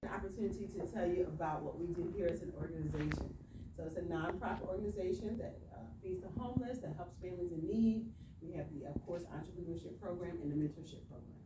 an opportunity to tell you about what we do here as an organization. So it's a nonprofit organization that feeds the homeless, that helps families in need. We have the, of course, entrepreneurship program and the mentorship program.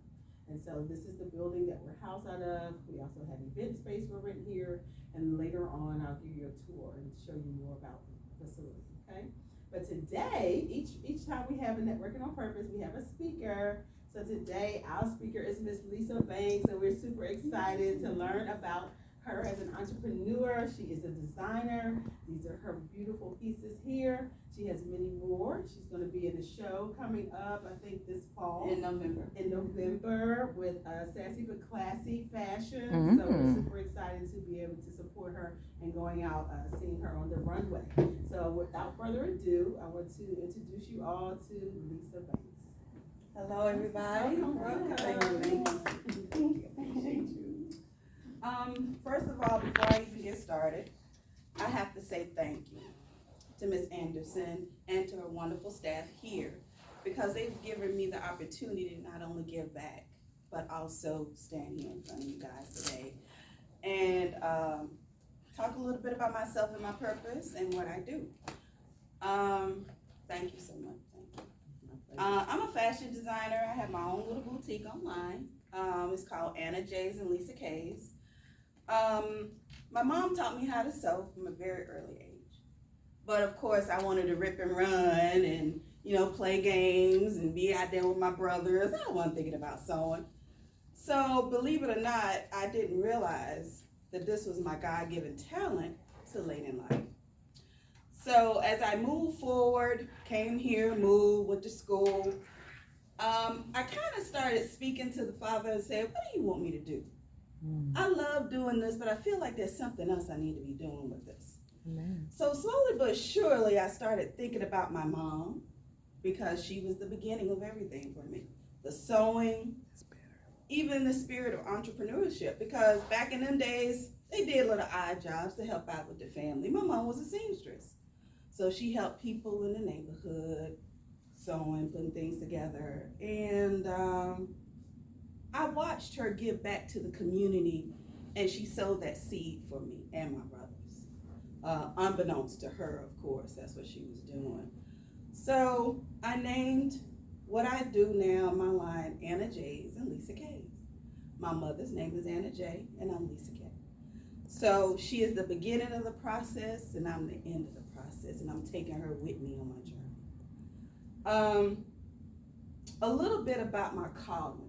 And so this is the building that we're housed out of. We also have event space for rent here. And later on, I'll give you a tour and show you more about the facility, okay? But today, each time we have a Networking on Purpose, we have a speaker. So today, our speaker is Miss Lisa Banks, and we're super excited to learn about her as an entrepreneur. She is a designer. These are her beautiful pieces here. She has many more. She's going to be in a show coming up, I think this fall. In November. With Sassy But Classy Fashion. So we're super excited to be able to support her and going out, seeing her on the runway. So without further ado, I want to introduce you all to Lisa Banks. Hello, everybody. Welcome. Thank you. Appreciate you. First of all, before I even get started, I have to say thank you to Ms. Anderson and to her wonderful staff here, because they've given me the opportunity to not only give back, but also stand here in front of you guys today and talk a little bit about myself and my purpose and what I do. Thank you so much. I'm a fashion designer. I have my own little boutique online. It's called Anna J's and Lisa K's. My mom taught me how to sew from a very early age. But of course, I wanted to rip and run and, play games and be out there with my brothers. I wasn't thinking about sewing. So believe it or not, I didn't realize that this was my God-given talent till late in life. So as I moved forward, came here, moved, went to school, I kind of started speaking to the Father and said, what do you want me to do? I love doing this, but I feel like there's something else I need to be doing with this. Amen. So slowly but surely, I started thinking about my mom, because she was the beginning of everything for me. The sewing, even the spirit of entrepreneurship, because back in them days, they did little odd jobs to help out with the family. My mom was a seamstress. So she helped people in the neighborhood, sewing, putting things together. And I watched her give back to the community, and she sowed that seed for me and my brothers. Unbeknownst to her, of course, that's what she was doing. So I named what I do now, my line, Anna J's and Lisa K's. My mother's name is Anna J, and I'm Lisa K. So she is the beginning of the process, and I'm the end of the process, and I'm taking her with me on my journey. A little bit about my calling.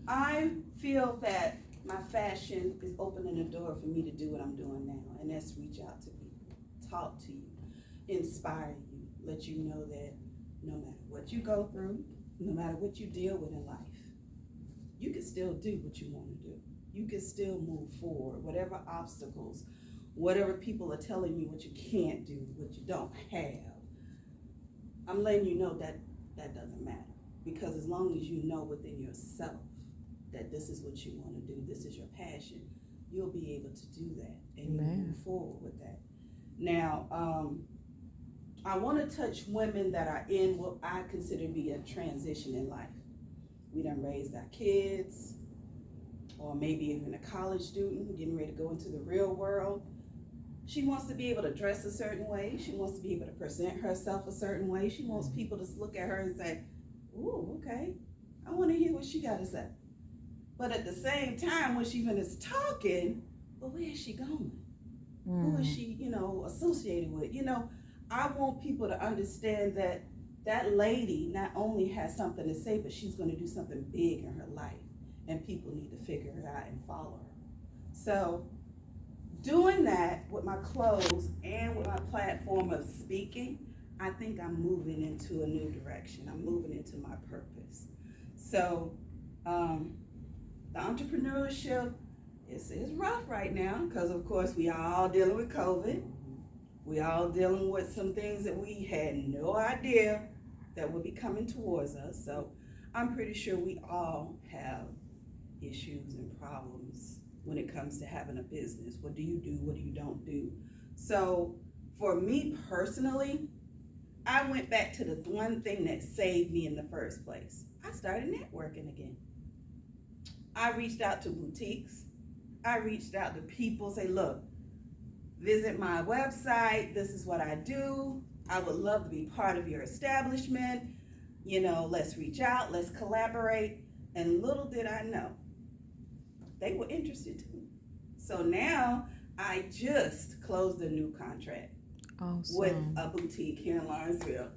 I feel that my fashion is opening the door for me to do what I'm doing now, and that's reach out to people, talk to you, inspire you, let you know that no matter what you go through, no matter what you deal with in life, you can still do what you want to do. You can still move forward, whatever obstacles, whatever people are telling you what you can't do, what you don't have. I'm letting you know that that doesn't matter, because as long as you know within yourself that this is what you want to do, this is your passion, you'll be able to do that and move forward with that. Now, I want to touch women that are in what I consider to be a transition in life. We done raised our kids, or maybe even a college student getting ready to go into the real world. She wants to be able to dress a certain way. She wants to be able to present herself a certain way. She wants people to look at her and say, ooh, okay, I want to hear what she got to say. But at the same time, when she finishes talking, well, where is she going? Who is she, associated with? I want people to understand that that lady not only has something to say, but she's going to do something big in her life, and people need to figure it out and follow her. So doing that with my clothes and with my platform of speaking, I think I'm moving into a new direction. I'm moving into my purpose. So the entrepreneurship is rough right now, because of course we are all dealing with COVID. We all dealing with some things that we had no idea that would be coming towards us. So I'm pretty sure we all have issues and problems when it comes to having a business. What do you do? What do you don't do? So for me personally, I went back to the one thing that saved me in the first place. I started networking again. I reached out to boutiques. I reached out to people, say, look, visit my website. This is what I do. I would love to be part of your establishment. You know, let's reach out, let's collaborate. And little did I know, they were interested too. So now I just closed a new contract with a boutique here in Lawrenceville.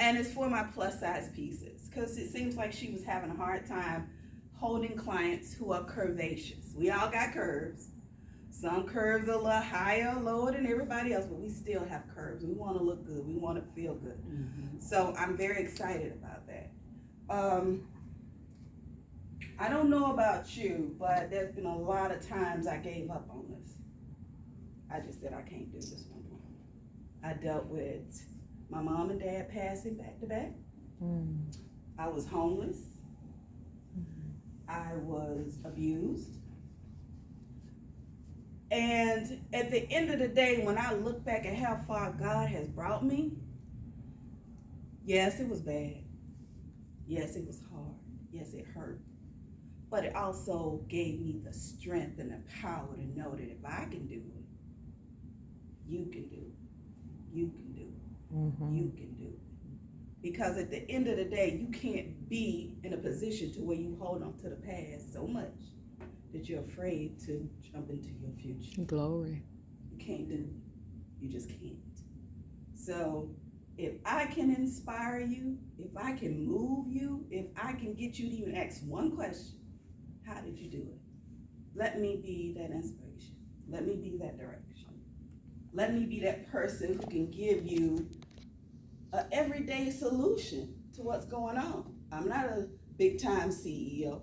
And it's for my plus size pieces, because it seems like she was having a hard time holding clients who are curvaceous. We all got curves. Some curves are a little higher or lower than everybody else, but we still have curves. We want to look good. We want to feel good. So I'm very excited about that. I don't know about you, but there's been a lot of times I gave up on this. I just said, I can't do this no more. I dealt with my mom and dad passing back to back. I was homeless. I was abused. And at the end of the day, when I look back at how far God has brought me, yes, it was bad. Yes, it was hard. Yes, it hurt. But it also gave me the strength and the power to know that if I can do it, you can do it. You can do it. You can do it. Because at the end of the day, you can't be in a position to where you hold on to the past so much that you're afraid to jump into your future. Glory. You can't do it. You just can't. So if I can inspire you, if I can move you, if I can get you to even ask one question, how did you do it? Let me be that inspiration. Let me be that direction. Let me be that person who can give you an everyday solution to what's going on. I'm not a big time CEO.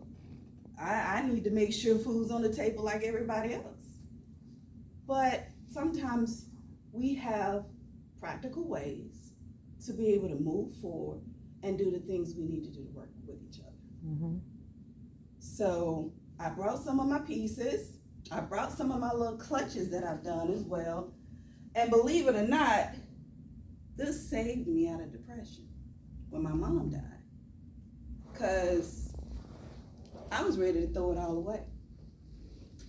I need to make sure food's on the table like everybody else. But sometimes we have practical ways to be able to move forward and do the things we need to do to work with each other. So I brought some of my pieces. I brought some of my little clutches that I've done as well. And believe it or not, this saved me out of depression when my mom died. Because I was ready to throw it all away.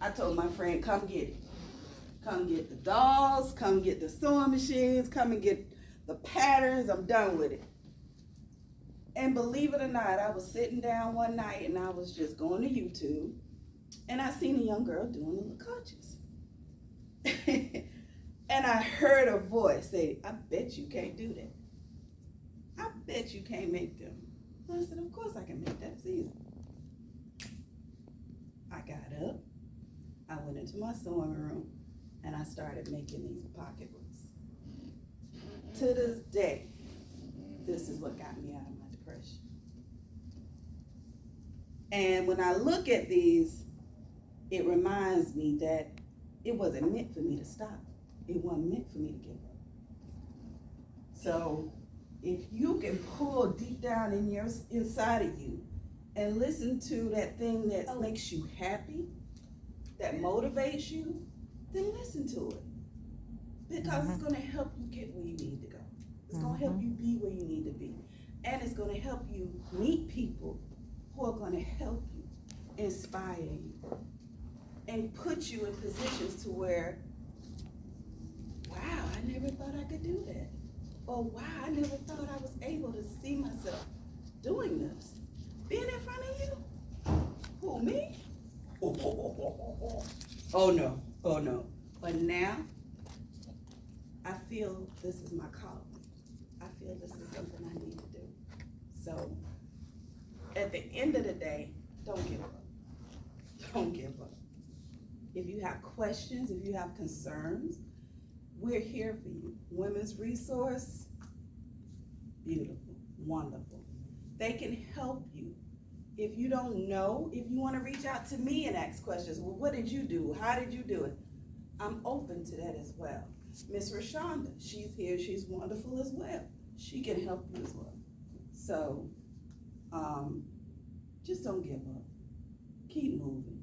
I told my friend, come get it. Come get the dolls, come get the sewing machines, come and get the patterns, I'm done with it. And believe it or not, I was sitting down one night and I was just going to YouTube and I seen a young girl doing the little clutches. And I heard a voice say, I bet you can't do that. I bet you can't make them. I said, of course I can make that. It's easy. I got up, I went into my sewing room, and I started making these pocketbooks. To this day, this is what got me out of my depression. And when I look at these, it reminds me that it wasn't meant for me to stop. It wasn't meant for me to give up. So if you can pull deep down inside of you and listen to that thing that makes you happy, that motivates you, then listen to it. Because it's going to help you get where you need to go. It's going to help you be where you need to be. And it's going to help you meet people who are going to help you, inspire you, and put you in positions to where, wow, I never thought I could do that. Or wow, I never thought I was able to see myself doing this. Being in front of you? Who, me? Oh no, oh no. But now, I feel this is my calling. I feel this is something I need to do. So, at the end of the day, don't give up. Don't give up. If you have questions, if you have concerns, we're here for you. Women's Resource, beautiful, wonderful. They can help you. If you don't know, if you want to reach out to me and ask questions, well, what did you do? How did you do it? I'm open to that as well. Miss Rashonda, she's here, she's wonderful as well. She can help you as well. So, just don't give up. Keep moving.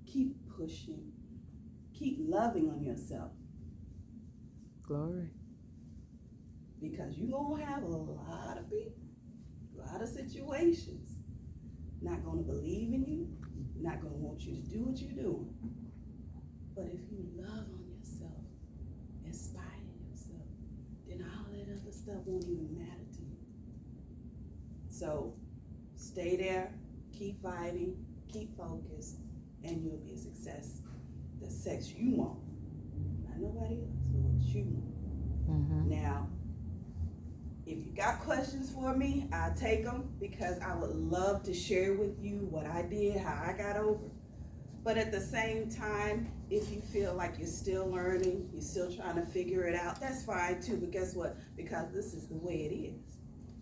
Keep pushing. Keep loving on yourself. Glory. Because you're going to have a lot of people, a lot of situations not gonna believe in you, not gonna want you to do what you're doing. But if you love on yourself, inspire yourself, then all that other stuff won't even matter to you. So stay there, keep fighting, keep focused, and you'll be a success. The sex you want, not nobody else, but what you want. Now, if you got questions for me, I'll take them, because I would love to share with you what I did, how I got over. But at the same time, if you feel like you're still learning, you're still trying to figure it out, that's fine too. But guess what? Because this is the way it is.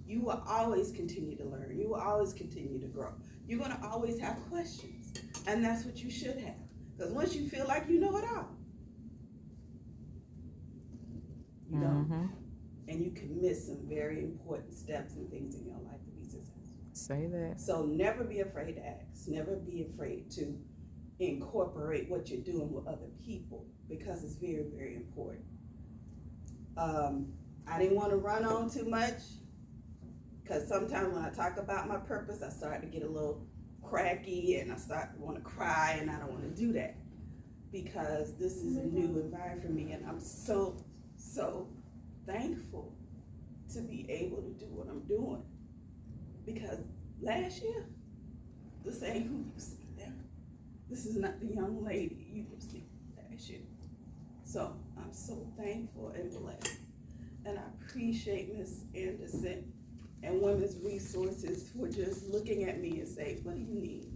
You will always continue to learn. You will always continue to grow. You're going to always have questions. And that's what you should have. Because once you feel like you know it all, you don't. And you can miss some very important steps and things in your life to be successful. Say that. So never be afraid to ask. Never be afraid to incorporate what you're doing with other people, because it's very, very important. I didn't want to run on too much, because sometimes when I talk about my purpose, I start to get a little cracky and I start to want to cry, and I don't want to do that, because this is a new environment for me, and I'm so thankful to be able to do what I'm doing. Because last year, this ain't who you see there. This is not the young lady you can see last year. So I'm so thankful and blessed. And I appreciate Ms. Anderson and Women's Resources for just looking at me and saying, what do you need?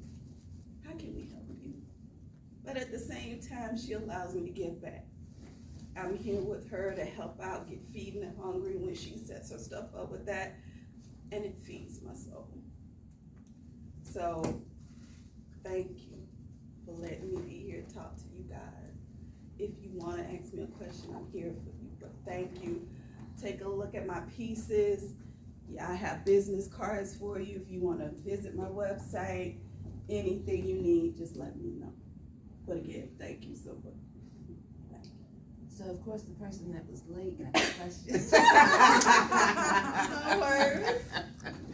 How can we help you? But at the same time, she allows me to give back. I'm here with her to help out, get feeding the hungry when she sets her stuff up with that, and it feeds my soul. So, thank you for letting me be here to talk to you guys. If you want to ask me a question, I'm here for you, but thank you. Take a look at my pieces. Yeah, I have business cards for you if you want to visit my website. Anything you need, just let me know. But again, thank you so much. So of course the person that was late got the questions. No worries.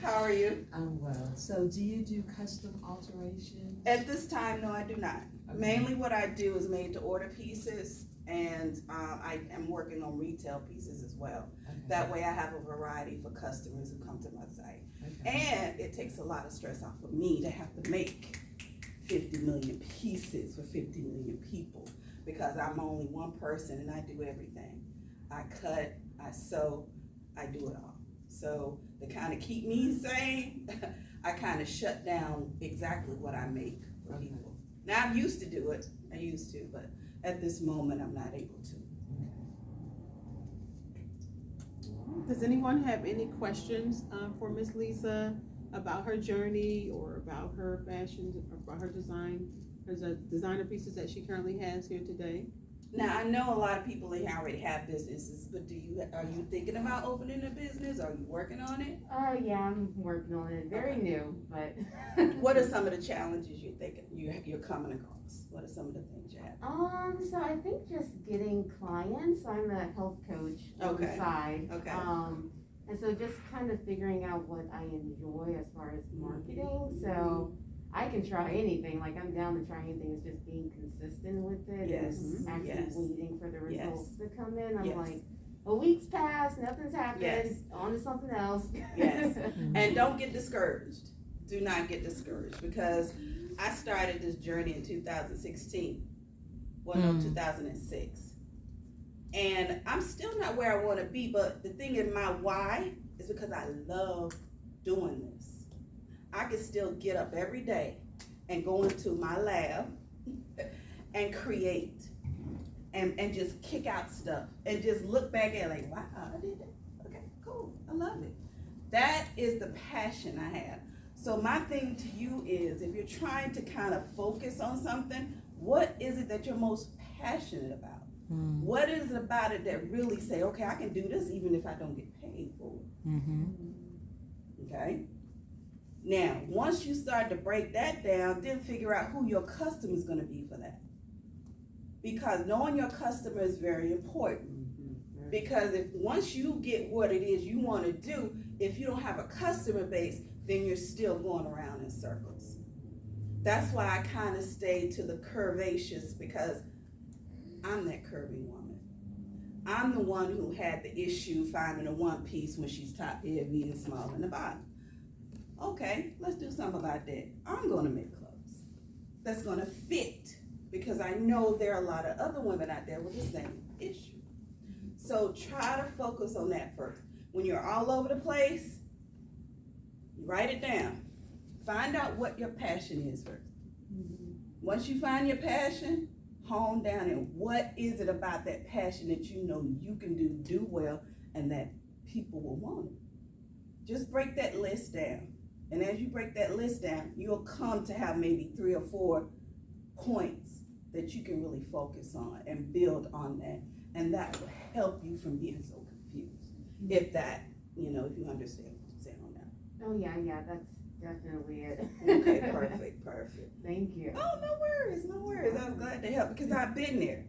How are you? I'm well. So do you do custom alterations? At this time, no, I do not. Okay. Mainly what I do is made to order pieces, and I am working on retail pieces as well. Okay. That way I have a variety for customers who come to my site. Okay. And it takes a lot of stress off of me to have to make 50 million pieces for 50 million people, because I'm only one person and I do everything. I cut, I sew, I do it all. So to kind of keep me sane, I kind of shut down exactly what I make for people. Now I'm used to do it, I used to, but at this moment I'm not able to. Does anyone have any questions for Miss Lisa about her journey, or about her fashion, or about her design? There's a designer pieces that she currently has here today. Now, I know a lot of people in here already have businesses, but are you thinking about opening a business? Are you working on it? Yeah, I'm working on it. Very new, but. What are some of the challenges you're thinking you're coming across? What are some of the things you have? So I think just getting clients. I'm a health coach on the side. Okay. And so just kind of figuring out what I enjoy as far as marketing. So I can try anything. Like, I'm down to try anything. It's just being consistent with it. Yes. And actually waiting for the results to come in. I'm Yes. like, a week's passed, nothing's happened. Yes. On to something else. Yes. And don't get discouraged. Do not get discouraged, because I started this journey in 2016. Well, no, 2006. And I'm still not where I want to be, but the thing in my why is because I love doing this. I can still get up every day and go into my lab and create and just kick out stuff and just look back at it like, wow, I did that. Okay, cool. I love it. That is the passion I have. So my thing to you is, if you're trying to kind of focus on something, what is it that you're most passionate about? What is it about it that really say, okay, I can do this even if I don't get paid for it? Okay? Now, once you start to break that down, then figure out who your customer is going to be for that. Because knowing your customer is very important. Because if once you get what it is you want to do, if you don't have a customer base, then you're still going around in circles. That's why I kind of stayed to the curvaceous, because I'm that curvy woman. I'm the one who had the issue finding a one piece when she's top heavy and small in the bottom. Okay, let's do something about that. I'm gonna make clothes that's gonna fit, because I know there are a lot of other women out there with the same issue. So try to focus on that first. When you're all over the place, write it down. Find out what your passion is first. Once you find your passion, hone down and what is it about that passion that you know you can do well, and that people will want it. Just break that list down. And as you break that list down, you'll come to have maybe 3 or 4 points that you can really focus on and build on that. And that will help you from being so confused. If that, if you understand what I'm saying on that. Oh, yeah, that's definitely it. Okay, perfect. Thank you. Oh, no worries. I was glad to help, because I've been there,